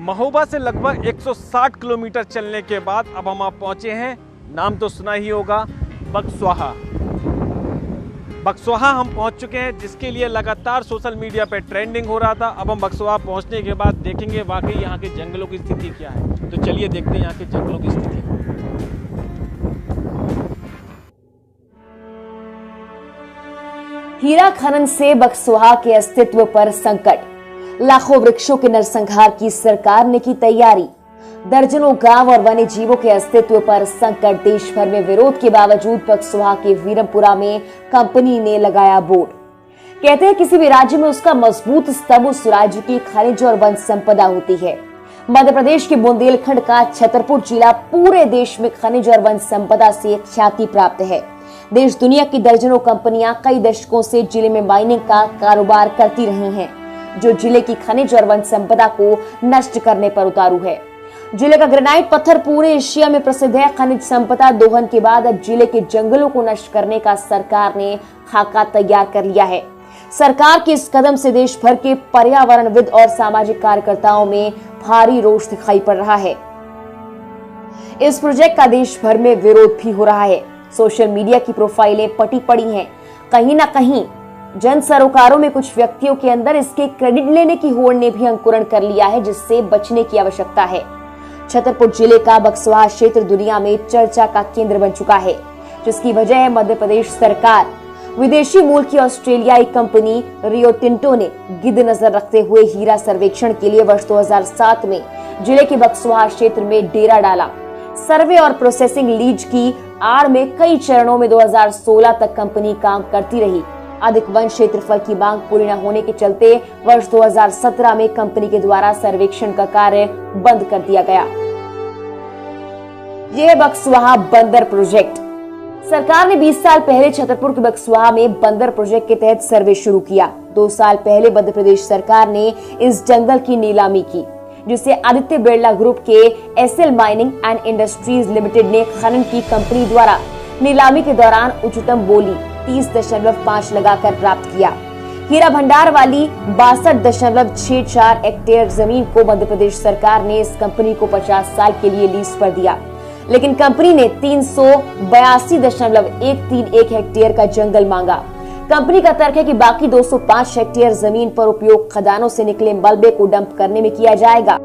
महोबा से लगभग 160 किलोमीटर चलने के बाद अब हम आप पहुंचे हैं, नाम तो सुना ही होगा, बक्सवाहा। बक्सवाहा हम पहुंच चुके हैं, जिसके लिए लगातार सोशल मीडिया पे ट्रेंडिंग हो रहा था। अब हम बक्सवाहा पहुंचने के बाद देखेंगे वाकई यहाँ के जंगलों की स्थिति क्या है। तो चलिए देखते हैं यहाँ के जंगलों की स्थिति। हीरा खनन से बक्सवाहा के अस्तित्व पर संकट, लाखों वृक्षों के नरसंहार की सरकार ने की तैयारी, दर्जनों गांव और वन्य जीवों के अस्तित्व पर संकट। देश भर में विरोध के बावजूद बक्सवाहा के वीरमपुरा में कंपनी ने लगाया बोर्ड। कहते हैं किसी भी राज्य में उसका मजबूत स्तंभ उस राज्य की खनिज और वन संपदा होती है। मध्य प्रदेश के बुंदेलखंड का छतरपुर जिला पूरे देश में खनिज और वन संपदा से ख्याति प्राप्त है। देश दुनिया की दर्जनों कंपनियां कई दशकों से जिले में माइनिंग का कारोबार करती रही हैं, जो जिले की खनिज और वन संपदा को नष्ट करने पर उतारू है। जिले का ग्रेनाइट पत्थर पूरे एशिया में प्रसिद्ध है। खनिज संपदा दोहन के बाद अब जिले के जंगलों को नष्ट करने का सरकार ने खाका तैयार कर लिया है। सरकार के इस कदम से देश भर के पर्यावरणविद और सामाजिक कार्यकर्ताओं में भारी रोष दिखाई पड़ रहा है। इस प्रोजेक्ट का देश भर में विरोध भी हो रहा है। सोशल मीडिया की प्रोफाइलें पटी पड़ी हैं। कहीं ना कहीं जन सरोकारों में कुछ व्यक्तियों के अंदर इसके क्रेडिट लेने की होड़ ने भी अंकुरण कर लिया है, जिससे बचने की आवश्यकता है। छतरपुर जिले का बक्सवाहा क्षेत्र दुनिया में चर्चा का केंद्र बन चुका है, जिसकी वजह है मध्य प्रदेश सरकार। विदेशी मूल की ऑस्ट्रेलियाई कंपनी रियो टिंटो ने गिद्ध नजर रखते हुए हीरा सर्वेक्षण के लिए वर्ष 2007 में जिले के बक्सवाहा क्षेत्र में डेरा डाला। सर्वे और प्रोसेसिंग लीज की आड़ में कई चरणों में 2016 तक कंपनी काम करती रही। अधिक वन क्षेत्रफल की मांग पूरी न होने के चलते वर्ष 2017 में कंपनी के द्वारा सर्वेक्षण का कार्य बंद कर दिया गया। यह बक्सवाहा बंदर प्रोजेक्ट। सरकार ने 20 साल पहले छतरपुर के बक्सवाहा में बंदर प्रोजेक्ट के तहत सर्वे शुरू किया। 2 साल पहले मध्य प्रदेश सरकार ने इस जंगल की नीलामी की, जिसे आदित्य बिरला ग्रुप के SL mining and industries limited ने खनन की कंपनी द्वारा नीलामी के दौरान उच्चतम बोली 30.5 लगाकर प्राप्त किया। हीरा भंडार वाली 62.64 हेक्टेयर जमीन को मध्य प्रदेश सरकार ने इस कंपनी को 50 साल के लिए लीज पर दिया, लेकिन कंपनी ने 382.131 हेक्टेयर का जंगल मांगा। कंपनी का तर्क है कि बाकी 205 हेक्टेयर जमीन पर उपयोग खदानों से निकले मलबे को डंप करने में किया जाएगा।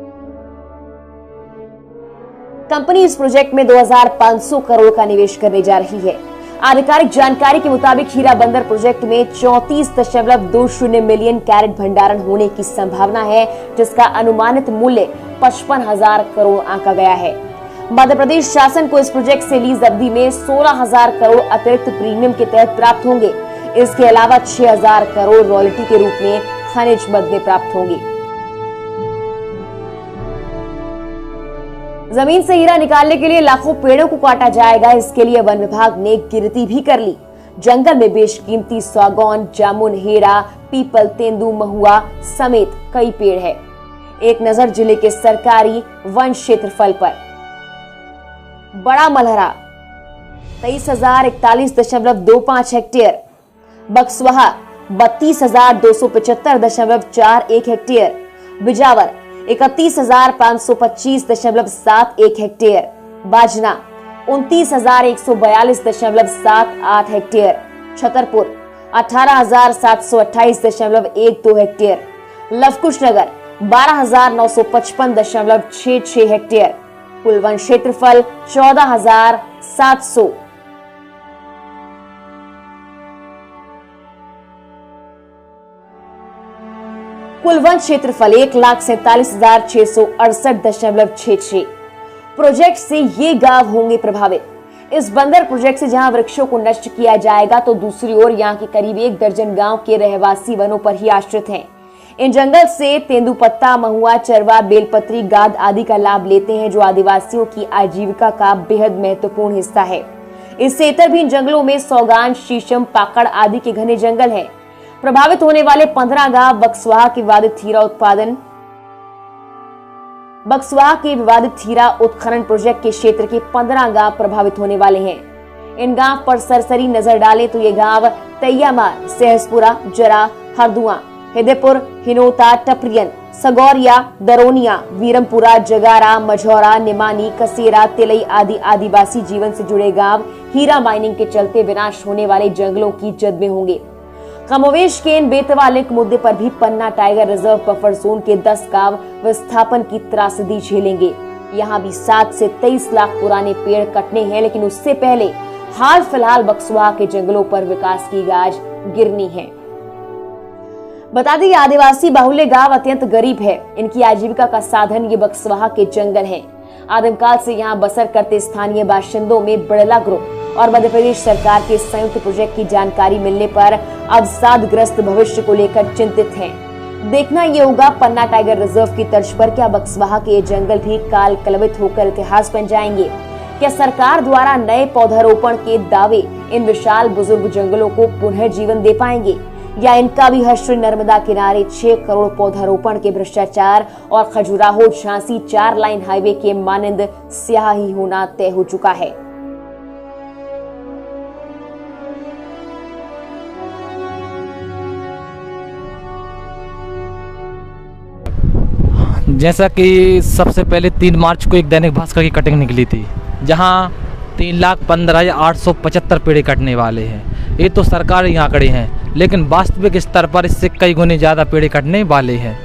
कंपनी इस प्रोजेक्ट में 2500 करोड़ का निवेश करने जा रही है। आधिकारिक जानकारी के मुताबिक हीरा बंदर प्रोजेक्ट में 34.20 मिलियन कैरेट भंडारण होने की संभावना है, जिसका अनुमानित मूल्य 55,000 करोड़ आंका गया है। मध्य प्रदेश शासन को इस प्रोजेक्ट से लीज अवधि में 16,000 करोड़ अतिरिक्त प्रीमियम के तहत प्राप्त होंगे। इसके अलावा 6,000 करोड़ रॉयल्टी के रूप में खनिज मद में प्राप्त होंगे। जमीन से हीरा निकालने के लिए लाखों पेड़ों को काटा जाएगा। इसके लिए वन विभाग ने गिरती भी कर ली। जंगल में बेशकीमती सागौन, जामुन, हेड़ा, पीपल, तेंदू, महुआ समेत कई पेड़ है। एक नजर जिले के सरकारी वन क्षेत्रफल पर। बड़ा Malhara 23,041.25 hectare, Buxwaha 32,275.41 hectare, Bijawar 31,525.71 hectare, बाजना 29,142.78 हेक्टेयर, छतरपुर 18,728.12 हेक्टेयर, लवकुश नगर 12,955.66 हेक्टेयर। कुल वन क्षेत्रफल 14,700। कुल वन क्षेत्रफल 1,47,668.66। प्रोजेक्ट से ये गांव होंगे प्रभावित। इस बंदर प्रोजेक्ट से जहां वृक्षों को नष्ट किया जाएगा, तो दूसरी ओर यहां के करीब 1 दर्जन गांव के रहवासी वनों पर ही आश्रित हैं। इन जंगल से तेंदुपत्ता, महुआ, चरवा, बेलपत्री, गाद आदि का लाभ लेते हैं, जो आदिवासियों की आजीविका का बेहद महत्वपूर्ण हिस्सा है। इससे इतर भी इन जंगलों में सौगान, शीशम, पाकड़ आदि के घने जंगल हैं। प्रभावित होने वाले 15 गांव बक्सवाहा के विवादित हीरा उत्खनन प्रोजेक्ट के क्षेत्र के 15 गांव प्रभावित होने वाले हैं। इन गांव पर सरसरी नजर डालें तो ये गांव तैयामार, सहसपुरा, जरा, हरदुआ, हिदेपुर, हिनोता, टपरियन, सगौरिया, दरोनिया, वीरमपुरा, जगारा, मझौरा, निमानी, कसेरा, तिलई आदि आदिवासी जीवन से जुड़े गांव हीरा माइनिंग के चलते विनाश होने वाले जंगलों की जद में होंगे। कमोवेश के इन बेतवा लिंक मुद्दे पर भी पन्ना टाइगर रिजर्व बफर जोन के 10 गांव विस्थापन की त्रासदी झेलेंगे। यहाँ भी 7 से 23 लाख पुराने पेड़ कटने हैं, लेकिन उससे पहले हाल फिलहाल बक्सवा के जंगलों पर विकास की गाज गिरनी है। बता दें, आदिवासी बाहुल्य गांव अत्यंत गरीब है। इनकी आजीविका का साधन ये बक्सवा के जंगल है। आदिमकाल से यहाँ बसर करते स्थानीय बाशिंदों में बिड़ला ग्रुप और मध्य प्रदेश सरकार के संयुक्त प्रोजेक्ट की जानकारी मिलने पर अवसादग्रस्त भविष्य को लेकर चिंतित हैं। देखना ये होगा पन्ना टाइगर रिजर्व की तर्ज पर क्या बक्सवा के ये जंगल भी काल कलवित होकर इतिहास बन जाएंगे। क्या सरकार द्वारा नए पौधारोपण के दावे इन विशाल बुजुर्ग जंगलों को पुनः जीवन दे पाएंगे, या इनका भी हश्र नर्मदा किनारे 6 करोड़ पौधारोपण के भ्रष्टाचार और खजुराहो झांसी 4 लाइन हाईवे के मानंद स्याह ही होना तय हो चुका है। जैसा कि सबसे पहले 3 मार्च को एक दैनिक भास्कर की कटिंग निकली थी, जहां 3,15,875 पेड़ कटने वाले हैं। ये तो सरकार यहाँ खड़ी हैं, लेकिन वास्तविक स्तर पर इससे कई गुने ज़्यादा पेड़ कटने वाले हैं।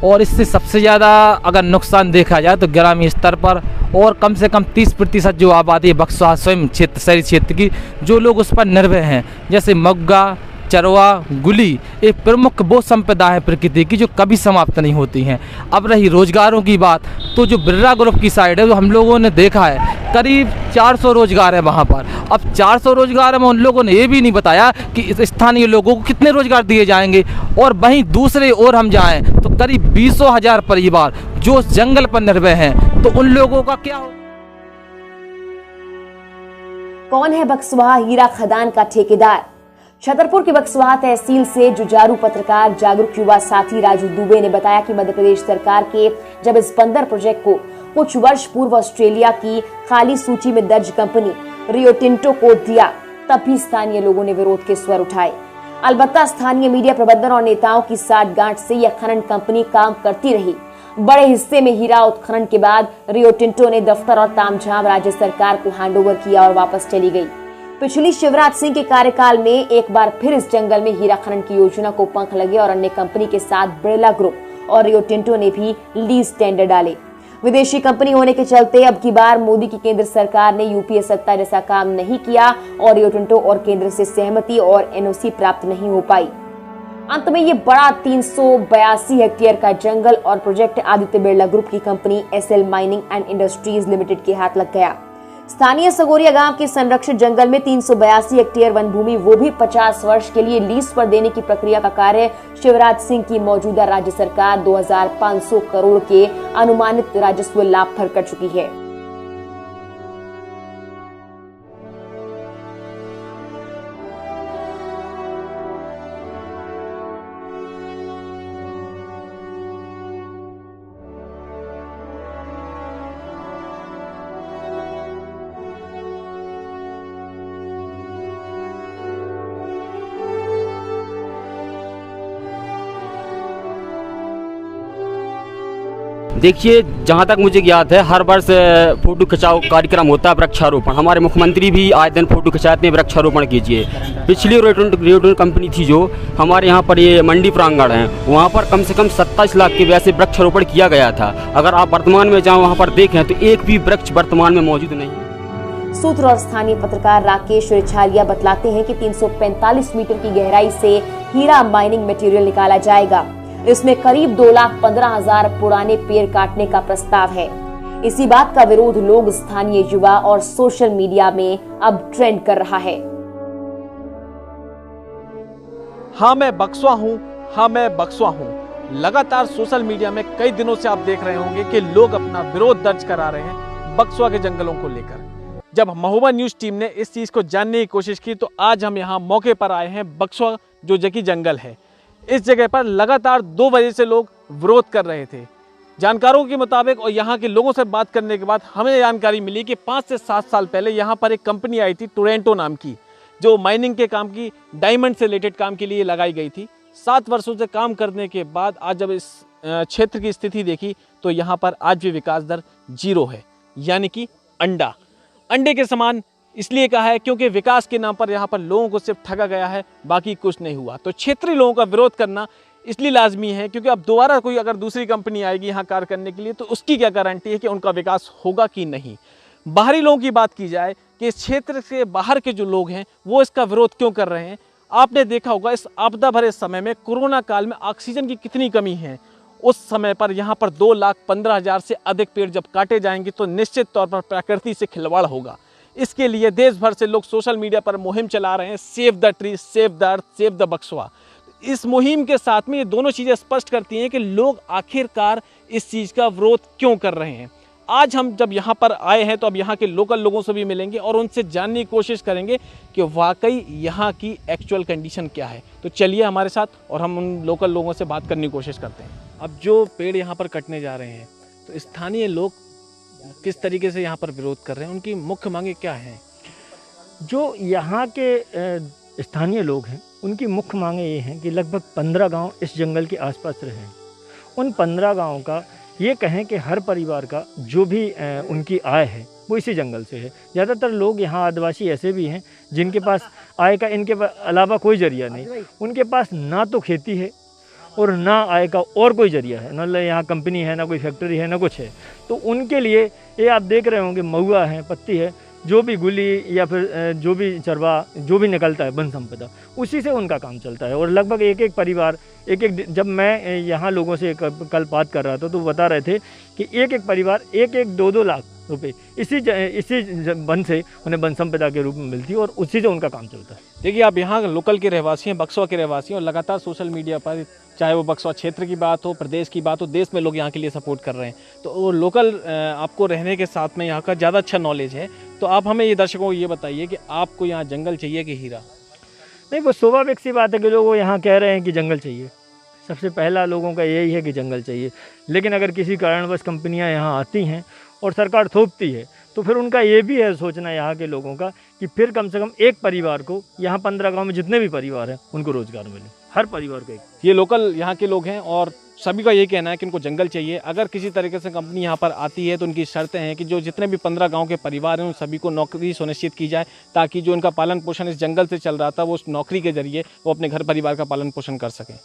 और इससे सबसे ज़्यादा अगर नुकसान देखा जाए तो ग्रामीण स्तर पर, और कम से कम 30% जो आबादी है बक्सवा स्वयं क्षेत्र शहरी क्षेत्र की, जो लोग उस पर निर्भर हैं, जैसे मग्गा, चरवा, गुली, एक प्रमुख वो संपदा है प्रकृति की जो कभी समाप्त नहीं होती हैं। अब रही रोजगारों की बात, तो जो बिरला ग्रुप की साइड है, जो हम लोगों ने देखा है करीब 400 रोजगार है वहाँ पर। अब 400 रोजगार में उन लोगों ने ये भी नहीं बताया कि स्थानीय लोगों को कितने रोजगार दिए जाएंगे। और वहीं दूसरे ओर हम जाएं तो करीब 20,000 परिवार जो उस जंगल पर निर्भर हैं, तो उन लोगों का क्या हो। कौन है बक्सवा हीरा खदान का ठेकेदार? छतरपुर की बक्सवा तहसील से जुझारू पत्रकार जागरूक युवा साथी राजू दुबे ने बताया कि मध्य प्रदेश सरकार के जब इस बंदर प्रोजेक्ट को कुछ वर्ष पूर्व ऑस्ट्रेलिया की खाली सूची में दर्ज कंपनी रियो टिंटो को दिया, तब भी स्थानीय लोगों ने विरोध के स्वर उठाए। अलबत्ता स्थानीय मीडिया प्रबंधन और नेताओं की साठगांठ से यह खनन कंपनी काम करती रही। बड़े हिस्से में हीरा उत्खनन के बाद रियो टिंटो ने दफ्तर और तामझाम राज्य सरकार को हैंडओवर किया और वापस चली गई। पिछली शिवराज सिंह के कार्यकाल में एक बार फिर इस जंगल में हीरा खनन की योजना को पंख लगे और अन्य कंपनी के साथ बिरला ग्रुप और रियो टिंटो ने भी लीज टेंडर डाले। विदेशी कंपनी होने के चलते अब की बार मोदी की केंद्र सरकार ने यूपीए सत्ता जैसा काम नहीं किया और रियो टिंटो और केंद्र से सहमति और एनओसी प्राप्त नहीं हो पाई। अंत में ये बड़ा 382 हेक्टेयर का जंगल और प्रोजेक्ट आदित्य बिरला ग्रुप की company SL mining and industries limited के हाथ लग गया। स्थानीय सगोरिया गांव के संरक्षित जंगल में 382 हेक्टेयर वन भूमि, वो भी 50 वर्ष के लिए लीज पर देने की प्रक्रिया का कार्य शिवराज सिंह की मौजूदा राज्य सरकार 2,500 करोड़ के अनुमानित राजस्व लाभ पर कर चुकी है। देखिए, जहाँ तक मुझे याद है हर वर्ष फोटो खिंचाव कार्यक्रम होता है, वृक्षारोपण। हमारे मुख्यमंत्री भी आए दिन फोटो खिंचाते हैं, वृक्षारोपण कीजिए। पिछली रियो कंपनी थी जो हमारे यहाँ पर ये मंडी प्रांगण है, वहाँ पर कम से कम 27 लाख के वैसे वृक्षारोपण किया गया था। अगर आप वर्तमान में जाओ वहाँ पर देखें तो एक भी वृक्ष वर्तमान में मौजूद नहीं है। सूत्र और स्थानीय पत्रकार राकेश रिछालिया बतलाते हैं कि 345 मीटर की गहराई से हीरा माइनिंग मटेरियल निकाला जाएगा। इसमें करीब 2,15,000 पुराने पेड़ काटने का प्रस्ताव है। इसी बात का विरोध लोग, स्थानीय युवा और सोशल मीडिया में अब ट्रेंड कर रहा है। हाँ मैं बक्सवा हूँ, हाँ मैं बक्सवा हूँ। लगातार सोशल मीडिया में कई दिनों से आप देख रहे होंगे कि लोग अपना विरोध दर्ज करा रहे हैं बक्सवा के जंगलों को लेकर। जब महोबा न्यूज टीम ने इस चीज को जानने की कोशिश की तो आज हम यहाँ मौके पर आए हैं बक्सवा जो जकी जंगल है। इस जगह पर लगातार 2 बजे से लोग विरोध कर रहे थे। जानकारों के मुताबिक और यहाँ के लोगों से बात करने के बाद हमें जानकारी मिली कि 5 से 7 साल पहले यहाँ पर एक कंपनी आई थी टोरेंटो नाम की, जो माइनिंग के काम की, डायमंड से रिलेटेड काम के लिए लगाई गई थी। 7 वर्षों से काम करने के बाद आज जब इस क्षेत्र की स्थिति देखी तो यहाँ पर आज भी विकास दर 0 है, यानी कि अंडे के समान इसलिए कहा है क्योंकि विकास के नाम पर यहाँ पर लोगों को सिर्फ ठगा गया है, बाकी कुछ नहीं हुआ। तो क्षेत्रीय लोगों का विरोध करना इसलिए लाजमी है क्योंकि अब दोबारा कोई अगर दूसरी कंपनी आएगी यहाँ कार्य करने के लिए तो उसकी क्या गारंटी है कि उनका विकास होगा कि नहीं। बाहरी लोगों की बात की जाए कि इस क्षेत्र से बाहर के जो लोग हैं वो इसका विरोध क्यों कर रहे हैं। आपने देखा होगा इस आपदा भरे समय में, कोरोना काल में ऑक्सीजन की कितनी कमी है। उस समय पर यहाँ पर 2,15,000 से अधिक पेड़ जब काटे जाएंगे तो निश्चित तौर पर प्रकृति से खिलवाड़ होगा। इसके लिए देश भर से लोग सोशल मीडिया पर मुहिम चला रहे हैं, save the tree, save the earth, save the Buxwaha. इस मुहिम के साथ में ये दोनों चीज़ें स्पष्ट करती हैं कि लोग आखिरकार इस चीज़ का विरोध क्यों कर रहे हैं। आज हम जब यहाँ पर आए हैं तो अब यहाँ के लोकल लोगों से भी मिलेंगे और उनसे जानने की कोशिश करेंगे कि वाकई यहाँ की एक्चुअल कंडीशन क्या है। तो चलिए हमारे साथ और हम उन लोकल लोगों से बात करने की कोशिश करते हैं। अब जो पेड़ यहाँ पर कटने जा रहे हैं तो स्थानीय लोग किस तरीके से यहाँ पर विरोध कर रहे हैं, उनकी मुख्य मांगे क्या हैं? जो यहाँ के स्थानीय लोग हैं उनकी मुख्य मांगे ये हैं कि लगभग 15 गांव इस जंगल के आसपास रहें। उन 15 गांवों का ये कहें कि हर परिवार का जो भी उनकी आय है वो इसी जंगल से है। ज़्यादातर लोग यहाँ आदिवासी ऐसे भी हैं जिनके पास आय का इनके अलावा कोई जरिया नहीं। उनके पास ना तो खेती है और ना आय का और कोई जरिया है, ना यहाँ कंपनी है, ना कोई फैक्ट्री है, ना कुछ है। तो उनके लिए ये आप देख रहे होंगे महुआ है, पत्ती है, जो भी गुली या फिर जो भी चरवा जो भी निकलता है वन संपदा, उसी से उनका काम चलता है। और लगभग एक परिवार जब मैं यहाँ लोगों से कल बात कर रहा था तो बता रहे थे कि एक परिवार 1-2 लाख रुपए इसी वन से उन्हें वन संपदा के रूप में मिलती है और उसी से उनका काम चलता है। देखिए, आप यहाँ लोकल के रहवासी हैं, बक्सवा के रहवासी हैं और लगातार सोशल मीडिया पर चाहे वो बक्सवा क्षेत्र की बात हो, प्रदेश की बात हो, देश में लोग यहाँ के लिए सपोर्ट कर रहे हैं। तो वो लोकल आपको रहने के साथ में यहाँ का ज़्यादा अच्छा नॉलेज है, तो आप हमें ये दर्शकों को ये बताइए कि आपको यहाँ जंगल चाहिए कि हीरा? नहीं, वो स्वाभाविक सी बात है कि लोग यहाँ कह रहे हैं कि जंगल चाहिए। सबसे पहला लोगों का यही है कि जंगल चाहिए। लेकिन अगर किसी कारणवश कंपनियां यहाँ आती हैं और सरकार थोपती है तो फिर उनका ये भी है सोचना यहाँ के लोगों का कि फिर कम से कम एक परिवार को, यहाँ 15 गांव में जितने भी परिवार हैं उनको रोजगार मिले, हर परिवार को एक। ये लोकल यहाँ के लोग हैं और सभी का यही कहना है कि उनको जंगल चाहिए। अगर किसी तरीके से कंपनी यहाँ पर आती है तो उनकी शर्तें हैं कि जो जितने भी 15 गांव के परिवार हैं उन सभी को नौकरी सुनिश्चित की जाए, ताकि जो उनका पालन पोषण इस जंगल से चल रहा था वो उस नौकरी के जरिए वो अपने घर परिवार का पालन पोषण कर सकें।